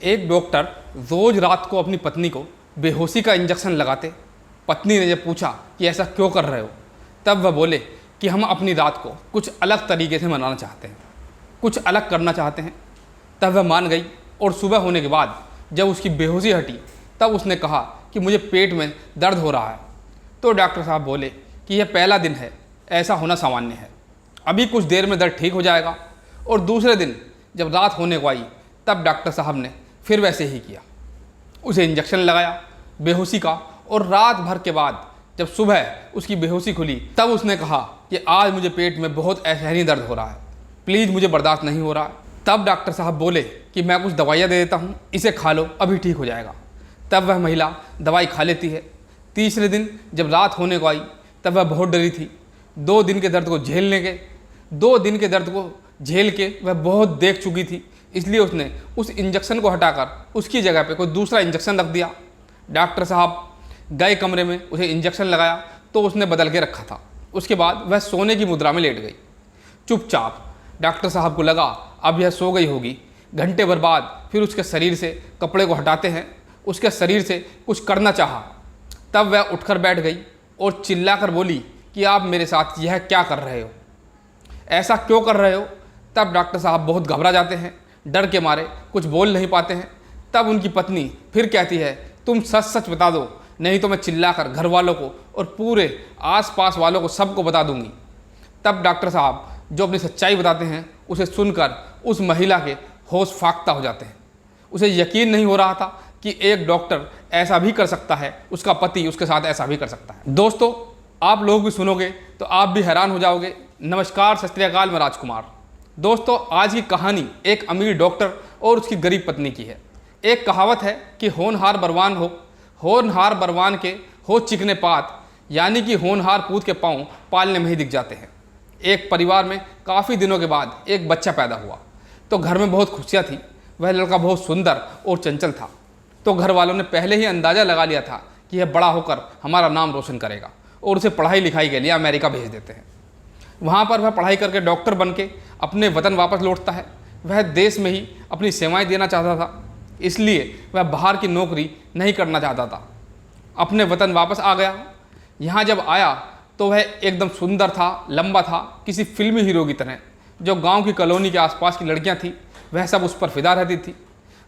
एक डॉक्टर रोज रात को अपनी पत्नी को बेहोशी का इंजेक्शन लगाते। पत्नी ने जब पूछा कि ऐसा क्यों कर रहे हो, तब वह बोले कि हम अपनी रात को कुछ अलग तरीके से मनाना चाहते हैं, कुछ अलग करना चाहते हैं। तब वह मान गई और सुबह होने के बाद जब उसकी बेहोशी हटी तब उसने कहा कि मुझे पेट में दर्द हो रहा है। तो डॉक्टर साहब बोले कि यह पहला दिन है, ऐसा होना सामान्य है, अभी कुछ देर में दर्द ठीक हो जाएगा। और दूसरे दिन जब रात होने को आई तब डॉक्टर साहब ने फिर वैसे ही किया, उसे इंजेक्शन लगाया बेहोशी का। और रात भर के बाद जब सुबह उसकी बेहोशी खुली तब उसने कहा कि आज मुझे पेट में बहुत असहनीय दर्द हो रहा है, प्लीज़ मुझे बर्दाश्त नहीं हो रहा है। तब डॉक्टर साहब बोले कि मैं कुछ दवाइयाँ दे देता हूँ, इसे खा लो, अभी ठीक हो जाएगा। तब वह महिला दवाई खा लेती है। तीसरे दिन जब रात होने को आई तब वह बहुत डरी थी। 2 दिन के दर्द को झेल के वह बहुत देख चुकी थी, इसलिए उसने उस इंजेक्शन को हटाकर उसकी जगह पे कोई दूसरा इंजेक्शन रख दिया। डॉक्टर साहब गए कमरे में, उसे इंजेक्शन लगाया तो उसने बदल के रखा था। उसके बाद वह सोने की मुद्रा में लेट गई चुपचाप। डॉक्टर साहब को लगा अब यह सो गई होगी। घंटे भर बाद फिर उसके शरीर से कपड़े को हटाते हैं, उसके शरीर से कुछ करना चाहा। तब वह उठकर बैठ गई और चिल्लाकर बोली कि आप मेरे साथ यह क्या कर रहे हो, ऐसा क्यों कर रहे हो। तब डॉक्टर साहब बहुत घबरा जाते हैं, डर के मारे कुछ बोल नहीं पाते हैं। तब उनकी पत्नी फिर कहती है तुम सच सच बता दो, नहीं तो मैं चिल्लाकर घर वालों को और पूरे आसपास वालों को सबको बता दूंगी। तब डॉक्टर साहब जो अपनी सच्चाई बताते हैं उसे सुनकर उस महिला के होश फाख्ता हो जाते हैं। उसे यकीन नहीं हो रहा था कि एक डॉक्टर ऐसा भी कर सकता है, उसका पति उसके साथ ऐसा भी कर सकता है। दोस्तों, आप लोग भी सुनोगे तो आप भी हैरान हो जाओगे। नमस्कार, सत श्री अकाल, मैं राजकुमार। दोस्तों, आज की कहानी एक अमीर डॉक्टर और उसकी गरीब पत्नी की है। एक कहावत है कि होनहार बरवान के हो चिकने पात, यानी कि होनहार पूत के पाँव पालने में ही दिख जाते हैं। एक परिवार में काफ़ी दिनों के बाद एक बच्चा पैदा हुआ तो घर में बहुत खुशियाँ थी। वह लड़का बहुत सुंदर और चंचल था, तो घर वालों ने पहले ही अंदाज़ा लगा लिया था कि यह बड़ा होकर हमारा नाम रोशन करेगा और उसे पढ़ाई लिखाई के लिए अमेरिका भेज देते हैं। वहाँ पर वह पढ़ाई करके डॉक्टर बन के अपने वतन वापस लौटता है। वह देश में ही अपनी सेवाएं देना चाहता था, इसलिए वह बाहर की नौकरी नहीं करना चाहता था। अपने वतन वापस आ गया। यहाँ जब आया तो वह एकदम सुंदर था, लंबा था, किसी फिल्मी हीरो की तरह। जो गांव की कॉलोनी के आसपास की लड़कियाँ थीं वह सब उस पर फिदा रहती थी।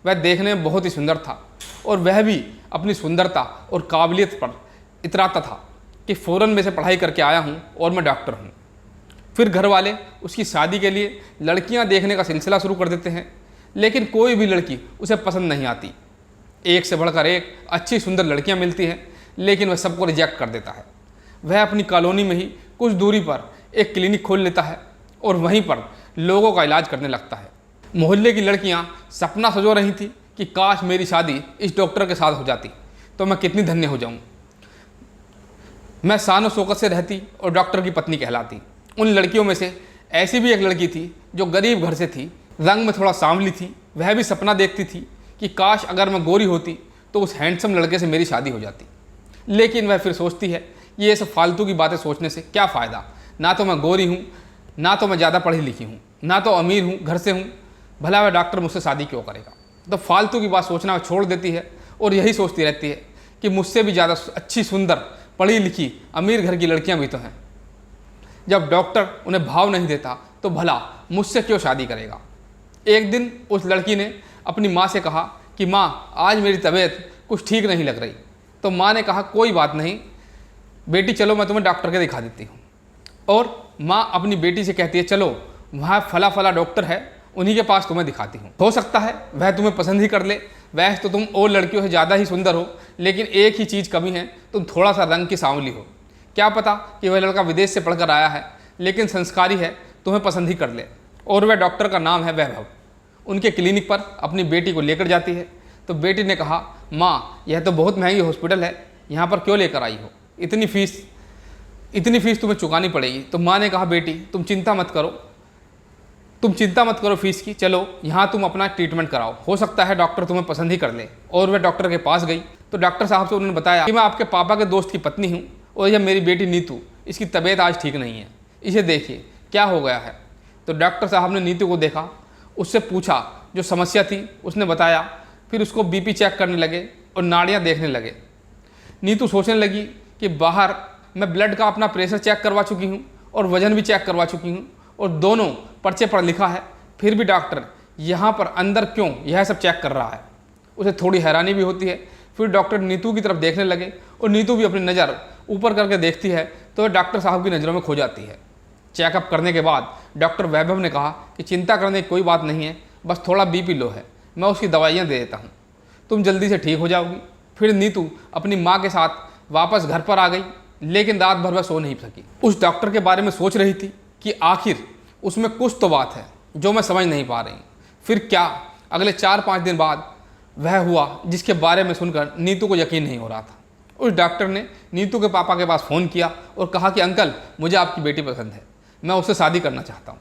वह देखने में बहुत ही सुंदर था और वह भी अपनी सुंदरता और काबिलियत पर इतराता था कि फ़ौरन में से पढ़ाई करके आया हूँ और मैं डॉक्टर हूँ। फिर घर वाले उसकी शादी के लिए लड़कियां देखने का सिलसिला शुरू कर देते हैं, लेकिन कोई भी लड़की उसे पसंद नहीं आती। एक से बढ़कर एक अच्छी सुंदर लड़कियां मिलती हैं, लेकिन वह सबको रिजेक्ट कर देता है। वह अपनी कॉलोनी में ही कुछ दूरी पर एक क्लिनिक खोल लेता है और वहीं पर लोगों का इलाज करने लगता है। मोहल्ले की लड़कियां सपना सजो रही थी कि काश मेरी शादी इस डॉक्टर के साथ हो जाती तो मैं कितनी धन्य हो जाऊँ। मैं शान शौकत से रहती और डॉक्टर की पत्नी कहलाती। उन लड़कियों में से ऐसी भी एक लड़की थी जो गरीब घर से थी, रंग में थोड़ा सांवली थी। वह भी सपना देखती थी कि काश अगर मैं गोरी होती तो उस हैंडसम लड़के से मेरी शादी हो जाती। लेकिन वह फिर सोचती है ये सब फालतू की बातें सोचने से क्या फ़ायदा, ना तो मैं गोरी हूँ, ना तो मैं ज़्यादा पढ़ी लिखी हूँ, ना तो अमीर हूँ, घर से हूँ, भला वह डॉक्टर मुझसे शादी क्यों करेगा। तो फालतू की बात सोचना वह छोड़ देती है और यही सोचती रहती है कि मुझसे भी ज़्यादा अच्छी, सुंदर, पढ़ी लिखी, अमीर घर की लड़कियाँ भी तो हैं। जब डॉक्टर उन्हें भाव नहीं देता तो भला मुझसे क्यों शादी करेगा। एक दिन उस लड़की ने अपनी माँ से कहा कि माँ, आज मेरी तबीयत कुछ ठीक नहीं लग रही। तो माँ ने कहा कोई बात नहीं बेटी, चलो मैं तुम्हें डॉक्टर के दिखा देती हूँ। और माँ अपनी बेटी से कहती है चलो वहाँ फला फला डॉक्टर है, उन्हीं के पास तुम्हें दिखाती हूँ, हो सकता है वह तुम्हें पसंद ही कर ले। वैसे तो तुम और लड़कियों से ज़्यादा ही सुंदर हो, लेकिन एक ही चीज़ कमी है, तुम थोड़ा सा रंग की सांवली हो। क्या पता कि वह लड़का विदेश से पढ़कर आया है, लेकिन संस्कारी है, तुम्हें पसंद ही कर ले। और वह डॉक्टर का नाम है वैभव। उनके क्लिनिक पर अपनी बेटी को लेकर जाती है तो बेटी ने कहा माँ, यह तो बहुत महंगी हॉस्पिटल है, यहाँ पर क्यों लेकर आई हो, इतनी फीस तुम्हें चुकानी पड़ेगी। तो माँ ने कहा बेटी तुम चिंता मत करो फीस की, चलो यहाँ तुम अपना ट्रीटमेंट कराओ, हो सकता है डॉक्टर तुम्हें पसंद ही कर ले। और वह डॉक्टर के पास गई तो डॉक्टर साहब से उन्होंने बताया कि मैं आपके पापा के दोस्त की पत्नी हूँ और यह मेरी बेटी नीतू, इसकी तबीयत आज ठीक नहीं है, इसे देखिए क्या हो गया है। तो डॉक्टर साहब ने नीतू को देखा, उससे पूछा जो समस्या थी, उसने बताया फिर उसको बीपी चेक करने लगे और नाड़ियाँ देखने लगे। नीतू सोचने लगी कि बाहर मैं ब्लड का अपना प्रेशर चेक करवा चुकी हूँ और वज़न भी चेक करवा चुकी हूँ और दोनों पर्चे पर लिखा है, फिर भी डॉक्टर यहाँ पर अंदर क्यों यह सब चेक कर रहा है। उसे थोड़ी हैरानी भी होती है। फिर डॉक्टर नीतू की तरफ देखने लगे और नीतू भी अपनी नज़र ऊपर करके देखती है तो वह डॉक्टर साहब की नज़रों में खो जाती है। चेकअप करने के बाद डॉक्टर वैभव ने कहा कि चिंता करने की कोई बात नहीं है, बस थोड़ा बीपी लो है, मैं उसकी दवाइयाँ दे देता हूँ, तुम जल्दी से ठीक हो जाओगी। फिर नीतू अपनी माँ के साथ वापस घर पर आ गई, लेकिन रात भर वह सो नहीं सकी। उस डॉक्टर के बारे में सोच रही थी कि आखिर उसमें कुछ तो बात है जो मैं समझ नहीं पा रही। फिर क्या अगले 4-5 दिन बाद वह हुआ जिसके बारे में सुनकर नीतू को यकीन नहीं हो रहा था। उस डॉक्टर ने नीतू के पापा के पास फ़ोन किया और कहा कि अंकल, मुझे आपकी बेटी पसंद है, मैं उससे शादी करना चाहता हूँ।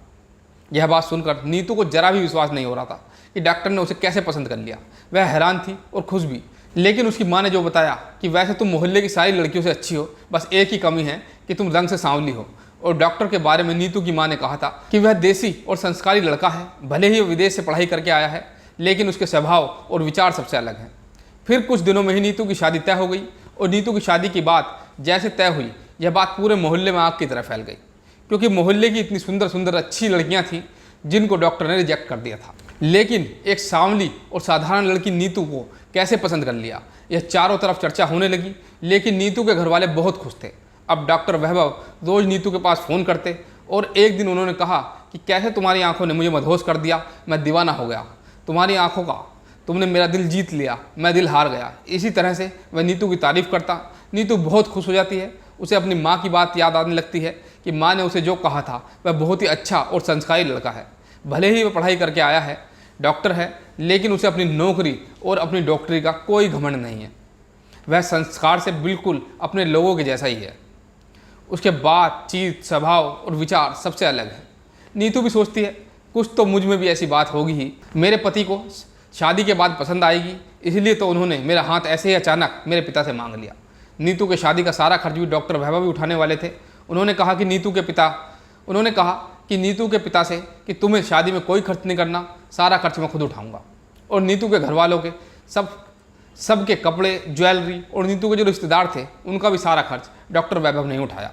यह बात सुनकर नीतू को जरा भी विश्वास नहीं हो रहा था कि डॉक्टर ने उसे कैसे पसंद कर लिया। वह हैरान थी और खुश भी। लेकिन उसकी माँ ने जो बताया कि वैसे तुम मोहल्ले की सारी लड़कियों से अच्छी हो, बस एक ही कमी है कि तुम रंग से सांवली हो। और डॉक्टर के बारे में नीतू की माँ ने कहा था कि वह देसी और संस्कारी लड़का है, भले ही वह विदेश से पढ़ाई करके आया है, लेकिन उसके स्वभाव और विचार सबसे अलग हैं। फिर कुछ दिनों में ही नीतू की शादी तय हो गई और नीतू की शादी की बात जैसे तय हुई, यह बात पूरे मोहल्ले में आग की तरह फैल गई, क्योंकि मोहल्ले की इतनी सुंदर सुंदर अच्छी लड़कियां थीं जिनको डॉक्टर ने रिजेक्ट कर दिया था। लेकिन एक सांवली और साधारण लड़की नीतू को कैसे पसंद कर लिया, यह चारों तरफ चर्चा होने लगी। लेकिन नीतू के घर वाले बहुत खुश थे। अब डॉक्टर वैभव रोज़ नीतू के पास फ़ोन करते और एक दिन उन्होंने कहा कि कैसे तुम्हारी आंखों ने मुझे मदहोश कर दिया, मैं दीवाना हो गया, तुम्हारी आंखों का तुमने मेरा दिल जीत लिया, मैं दिल हार गया। इसी तरह से वह नीतू की तारीफ़ करता। नीतू बहुत खुश हो जाती है। उसे अपनी माँ की बात याद आने लगती है कि माँ ने उसे जो कहा था वह बहुत ही अच्छा और संस्कारी लड़का है। भले ही वह पढ़ाई करके आया है, डॉक्टर है, लेकिन उसे अपनी नौकरी और अपनी डॉक्टरी का कोई घमंड नहीं है। वह संस्कार से बिल्कुल अपने लोगों के जैसा ही है। उसके बातचीत, स्वभाव और विचार सबसे अलग है। नीतू भी सोचती है कुछ तो मुझ में भी ऐसी बात होगी ही, मेरे पति को शादी के बाद पसंद आएगी, इसलिए तो उन्होंने मेरा हाथ ऐसे ही अचानक मेरे पिता से मांग लिया। नीतू के शादी का सारा खर्च भी डॉक्टर वैभव भी उठाने वाले थे। उन्होंने कहा कि नीतू के पिता से कि तुम्हें शादी में कोई खर्च नहीं करना, सारा खर्च मैं खुद उठाऊंगा। और नीतू के घर वालों के सबके कपड़े, ज्वेलरी और नीतू के जो रिश्तेदार थे उनका भी सारा खर्च डॉक्टर वैभव ने उठाया।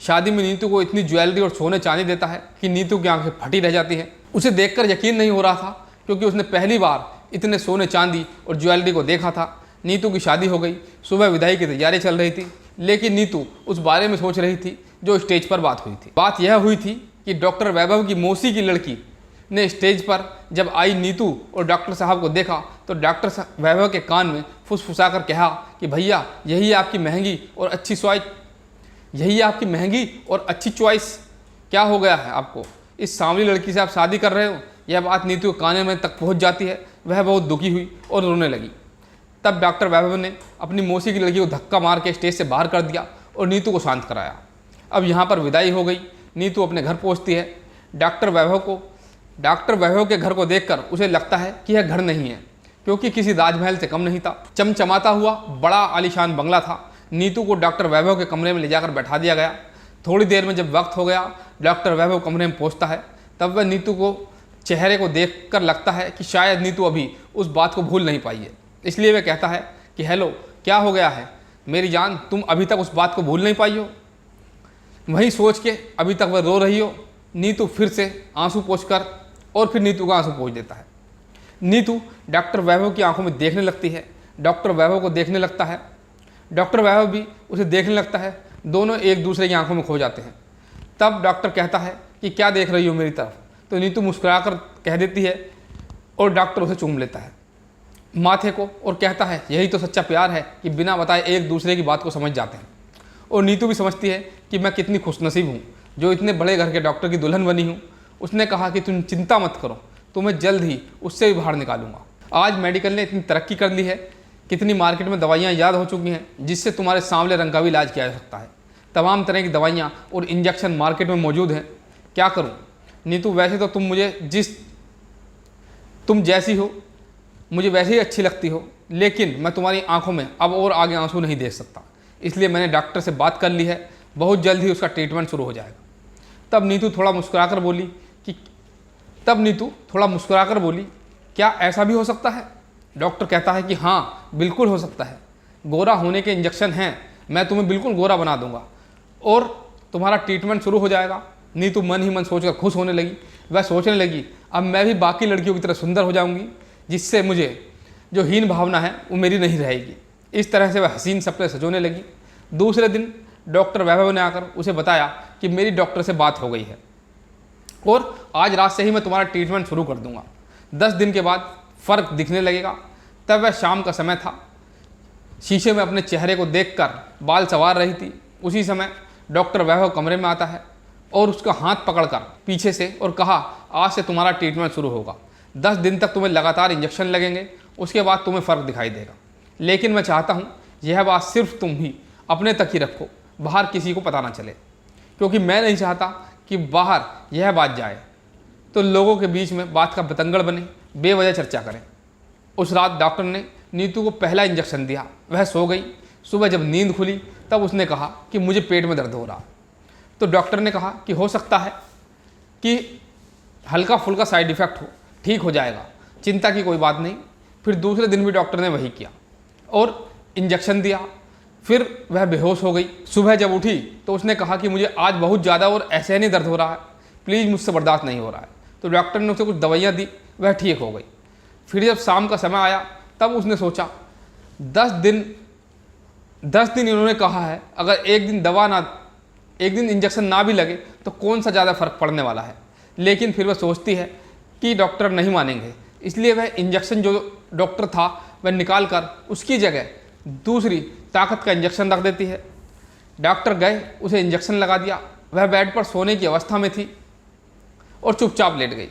शादी में नीतू को इतनी ज्वेलरी और सोने चांदी देता है कि नीतू की आंखें फटी रह जाती हैं। उसे देखकर यकीन नहीं हो रहा था, क्योंकि उसने पहली बार इतने सोने चांदी और ज्वेलरी को देखा था। नीतू की शादी हो गई, सुबह विदाई की तैयारी चल रही थी, लेकिन नीतू उस बारे में सोच रही थी जो स्टेज पर बात हुई थी। बात यह हुई थी कि डॉक्टर वैभव की मौसी की लड़की ने स्टेज पर जब आई नीतू और डॉक्टर साहब को देखा तो डॉक्टर वैभव के कान में फुसफुसा कर कहा कि भैया, यही आपकी महंगी और अच्छी चॉइस, क्या हो गया है आपको, इस सांवली लड़की से आप शादी कर रहे हो। यह बात नीतू के कान में तक पहुंच जाती है। वह बहुत दुखी हुई और रोने लगी। तब डॉक्टर वैभव ने अपनी मौसी की लड़की को धक्का मार के स्टेज से बाहर कर दिया और नीतू को शांत कराया। अब यहाँ पर विदाई हो गई। नीतू अपने घर पहुँचती है। डॉक्टर वैभव के घर को देखकर उसे लगता है कि यह घर नहीं है, क्योंकि किसी राजमहल से कम नहीं था। चमचमाता हुआ बड़ा आलीशान बंगला था। नीतू को डॉक्टर वैभव के कमरे में ले जाकर बैठा दिया गया। थोड़ी देर में जब वक्त हो गया, डॉक्टर वैभव कमरे में पहुँचता है, तब वह नीतू को चेहरे को देखकर लगता है कि शायद नीतू अभी उस बात को भूल नहीं पाई है। इसलिए वह कहता है कि हेलो, क्या हो गया है मेरी जान, तुम अभी तक उस बात को भूल नहीं पाई हो। वही सोच के अभी तक वह रो रही हो। नीतू फिर से आंसू पोंछकर और फिर नीतू का आंसू पोंछ देता है। नीतू डॉक्टर वैभव की आंखों में देखने लगती है, डॉक्टर वैभव को देखने लगता है, डॉक्टर वैभव भी उसे देखने लगता है। दोनों एक दूसरे की आंखों में खो जाते हैं। तब डॉक्टर कहता है कि क्या देख रही हो मेरी तरफ, तो नीतू मुस्कुराकर कह देती है और डॉक्टर उसे चूम लेता है माथे को और कहता है यही तो सच्चा प्यार है कि बिना बताए एक दूसरे की बात को समझ जाते हैं। और नीतू भी समझती है कि मैं कितनी खुशनसीब हूँ जो इतने बड़े घर के डॉक्टर की दुल्हन बनी हूँ। उसने कहा कि तुम चिंता मत करो, तुम्हें जल्द ही उससे भी बाहर निकालूंगा। आज मेडिकल ने इतनी तरक्की कर ली है, कितनी मार्केट में दवाइयाँ ईजाद हो चुकी हैं जिससे तुम्हारे सांवले रंग का भी इलाज किया जा सकता है। तमाम तरह की दवाइयाँ और इंजेक्शन मार्केट में मौजूद हैं। क्या करूँ नीतू, वैसे तो तुम जैसी हो मुझे वैसे ही अच्छी लगती हो, लेकिन मैं तुम्हारी आंखों में अब और आगे आंसू नहीं देख सकता, इसलिए मैंने डॉक्टर से बात कर ली है, बहुत जल्द ही उसका ट्रीटमेंट शुरू हो जाएगा। तब नीतू थोड़ा मुस्कुराकर बोली, क्या ऐसा भी हो सकता है? डॉक्टर कहता है कि हाँ बिल्कुल हो सकता है, गोरा होने के इंजेक्शन हैं, मैं तुम्हें बिल्कुल गोरा बना दूंगा और तुम्हारा ट्रीटमेंट शुरू हो जाएगा। नीतू मन ही मन सोचकर खुश होने लगी। वह सोचने लगी अब मैं भी बाकी लड़कियों की तरह सुंदर हो जाऊंगी, जिससे मुझे जो हीन भावना है वो मेरी नहीं रहेगी। इस तरह से वह हसीन सपने सजोने लगी। दूसरे दिन डॉक्टर वैभव ने आकर उसे बताया कि मेरी डॉक्टर से बात हो गई है और आज रात से ही मैं तुम्हारा ट्रीटमेंट शुरू कर दूंगा। 10 दिन के बाद फ़र्क दिखने लगेगा। तब वह शाम का समय था। शीशे में अपने चेहरे को देखकर बाल संवार रही थी। उसी समय डॉक्टर वैभव कमरे में आता है और उसका हाथ पकड़कर पीछे से और कहा आज से तुम्हारा ट्रीटमेंट शुरू होगा। 10 दिन तक तुम्हें लगातार इंजेक्शन लगेंगे, उसके बाद तुम्हें फ़र्क दिखाई देगा। लेकिन मैं चाहता हूँ यह बात सिर्फ तुम ही अपने तक ही रखो, बाहर किसी को पता ना चले, क्योंकि मैं नहीं चाहता कि बाहर यह बात जाए तो लोगों के बीच में बात का बतंगड़ बने, बेवजह चर्चा करें। उस रात डॉक्टर ने नीतू को पहला इंजेक्शन दिया। वह सो गई। सुबह जब नींद खुली तब उसने कहा कि मुझे पेट में दर्द हो रहा। तो डॉक्टर ने कहा कि हो सकता है कि हल्का फुल्का साइड इफ़ेक्ट हो, ठीक हो जाएगा, चिंता की कोई बात नहीं। फिर दूसरे दिन भी डॉक्टर ने वही किया और इंजेक्शन दिया। फिर वह बेहोश हो गई। सुबह जब उठी तो उसने कहा कि मुझे आज बहुत ज़्यादा और ऐसे नहीं दर्द हो रहा है, प्लीज़ मुझसे बर्दाश्त नहीं हो रहा है। तो डॉक्टर ने उसे कुछ दवाइयाँ दी, वह ठीक हो गई। फिर जब शाम का समय आया तब उसने सोचा 10 दिन इन्होंने कहा है, अगर एक दिन इंजेक्शन ना भी लगे तो कौन सा ज़्यादा फ़र्क पड़ने वाला है। लेकिन फिर वह सोचती है कि डॉक्टर नहीं मानेंगे, इसलिए वह इंजेक्शन जो डॉक्टर था वह निकाल कर उसकी जगह दूसरी ताकत का इंजेक्शन रख देती है। डॉक्टर गए, उसे इंजेक्शन लगा दिया। वह बेड पर सोने की अवस्था में थी और चुपचाप लेट गई।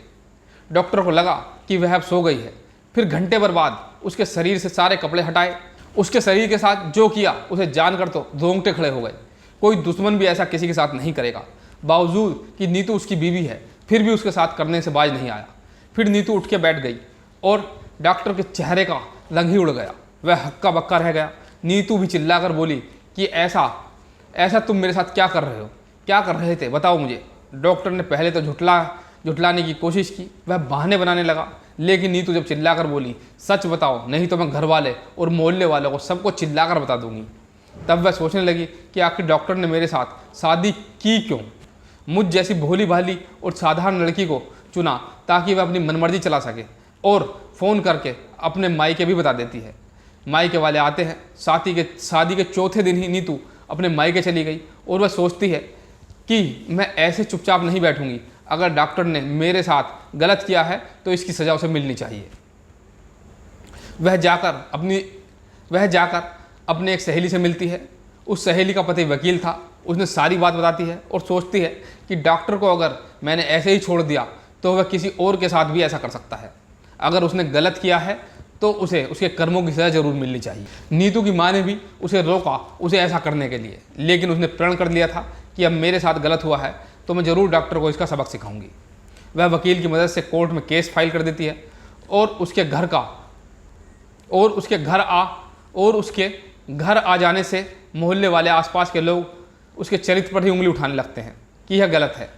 डॉक्टर को लगा कि वह अब सो गई है। फिर घंटे भर बाद उसके शरीर से सारे कपड़े हटाए। उसके शरीर के साथ जो किया उसे जानकर तो रोंगटे खड़े हो गए। कोई दुश्मन भी ऐसा किसी के साथ नहीं करेगा। बावजूद कि नीतू उसकी बीवी है, फिर भी उसके साथ करने से बाज नहीं आया। फिर नीतू उठ के बैठ गई और डॉक्टर के चेहरे का रंग ही उड़ गया। वह हक्का बक्का रह गया। नीतू भी चिल्लाकर बोली कि ऐसा तुम मेरे साथ क्या कर रहे हो, क्या कर रहे थे, बताओ मुझे। डॉक्टर ने पहले तो झुठलाने की कोशिश की, वह बहाने बनाने लगा। लेकिन नीतू जब चिल्लाकर बोली सच बताओ, नहीं तो मैं घर वाले और मोहल्ले वालों को सबको चिल्लाकर बता दूंगी, तब वह सोचने लगी कि आखिर डॉक्टर ने मेरे साथ शादी की क्यों। मुझ जैसी भोली भाली और साधारण लड़की को चुना ताकि वह अपनी मनमर्जी चला सके और फ़ोन करके अपने मायके भी बता देती है। मायके वाले आते हैं। शादी के चौथे दिन ही नीतू अपने मायके चली गई और वह सोचती है कि मैं ऐसे चुपचाप नहीं बैठूंगी। अगर डॉक्टर ने मेरे साथ गलत किया है तो इसकी सज़ा उसे मिलनी चाहिए। वह जाकर अपने एक सहेली से मिलती है। उस सहेली का पति वकील था। उसने सारी बात बताती है और सोचती है कि डॉक्टर को अगर मैंने ऐसे ही छोड़ दिया तो वह किसी और के साथ भी ऐसा कर सकता है। अगर उसने गलत किया है तो उसे उसके कर्मों की सज़ा जरूर मिलनी चाहिए। नीतू की माँ ने भी उसे रोका उसे ऐसा करने के लिए, लेकिन उसने प्रण कर लिया था कि अब मेरे साथ गलत हुआ है तो मैं ज़रूर डॉक्टर को इसका सबक सिखाऊंगी। वह वकील की मदद से कोर्ट में केस फाइल कर देती है और उसके घर आ जाने से मोहल्ले वाले आसपास के लोग उसके चरित्र पर ही उंगली उठाने लगते हैं कि यह गलत है।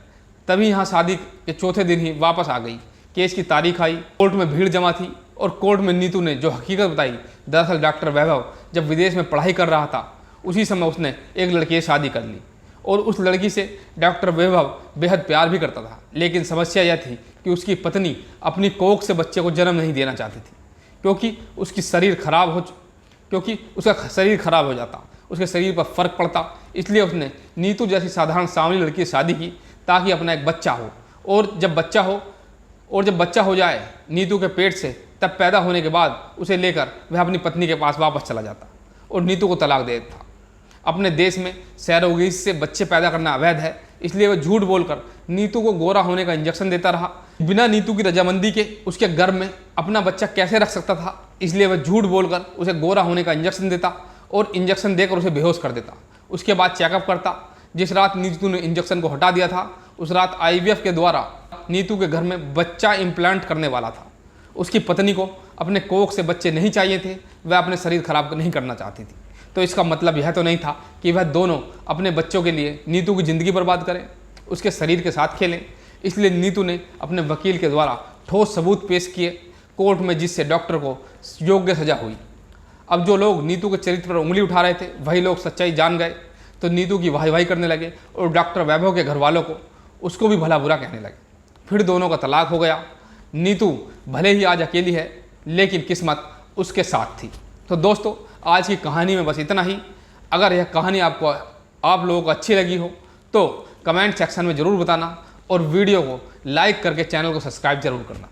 तभी यहाँ शादी के चौथे दिन ही वापस आ गई। केस की तारीख आई। कोर्ट में भीड़ जमा थी और कोर्ट में नीतू ने जो हकीकत बताई, दरअसल डॉक्टर वैभव जब विदेश में पढ़ाई कर रहा था उसी समय उसने एक लड़की से शादी कर ली और उस लड़की से डॉक्टर वैभव बेहद प्यार भी करता था। लेकिन समस्या यह थी कि उसकी पत्नी अपनी कोख से बच्चे को जन्म नहीं देना चाहती थी, क्योंकि उसका शरीर खराब हो जाता, उसके शरीर पर फर्क पड़ता। इसलिए उसने नीतू जैसी साधारण सांवली लड़की से शादी की ताकि अपना एक बच्चा हो। और जब बच्चा हो जाए नीतू के पेट से, तब पैदा होने के बाद उसे लेकर वह अपनी पत्नी के पास वापस चला जाता और नीतू को तलाक दे देता। अपने देश में सैरोगेसी से बच्चे पैदा करना अवैध है, इसलिए वह झूठ बोलकर नीतू को गोरा होने का इंजेक्शन देता रहा। बिना नीतू की रजामंदी के उसके गर्भ में अपना बच्चा कैसे रख सकता था, इसलिए वह झूठ बोलकर उसे गोरा होने का इंजेक्शन देता और इंजेक्शन देकर उसे बेहोश कर देता। उसके बाद चेकअप करता। जिस रात नीतू ने इंजेक्शन को हटा दिया था उस रात IVF के द्वारा नीतू के घर में बच्चा इम्प्लांट करने वाला था। उसकी पत्नी को अपने कोख से बच्चे नहीं चाहिए थे, वह अपने शरीर खराब नहीं करना चाहती थी। तो इसका मतलब यह तो नहीं था कि वह दोनों अपने बच्चों के लिए नीतू की ज़िंदगी बर्बाद करें, उसके शरीर के साथ खेलें। इसलिए नीतू ने अपने वकील के द्वारा ठोस सबूत पेश किए। कोर्ट में, जिससे डॉक्टर को योग्य सजा हुई। अब जो लोग नीतू के चरित्र पर उंगली उठा रहे थे वही लोग सच्चाई जान गए, तो नीतू की वाही वाही करने लगे और डॉक्टर वैभव के घर वालों को उसको भी भला बुरा कहने लगे। फिर दोनों का तलाक हो गया। नीतू भले ही आज अकेली है, लेकिन किस्मत उसके साथ थी। तो दोस्तों, आज की कहानी में बस इतना ही। अगर यह कहानी आप लोगों को अच्छी लगी हो तो कमेंट सेक्शन में ज़रूर बताना और वीडियो को लाइक करके चैनल को सब्सक्राइब जरूर करना।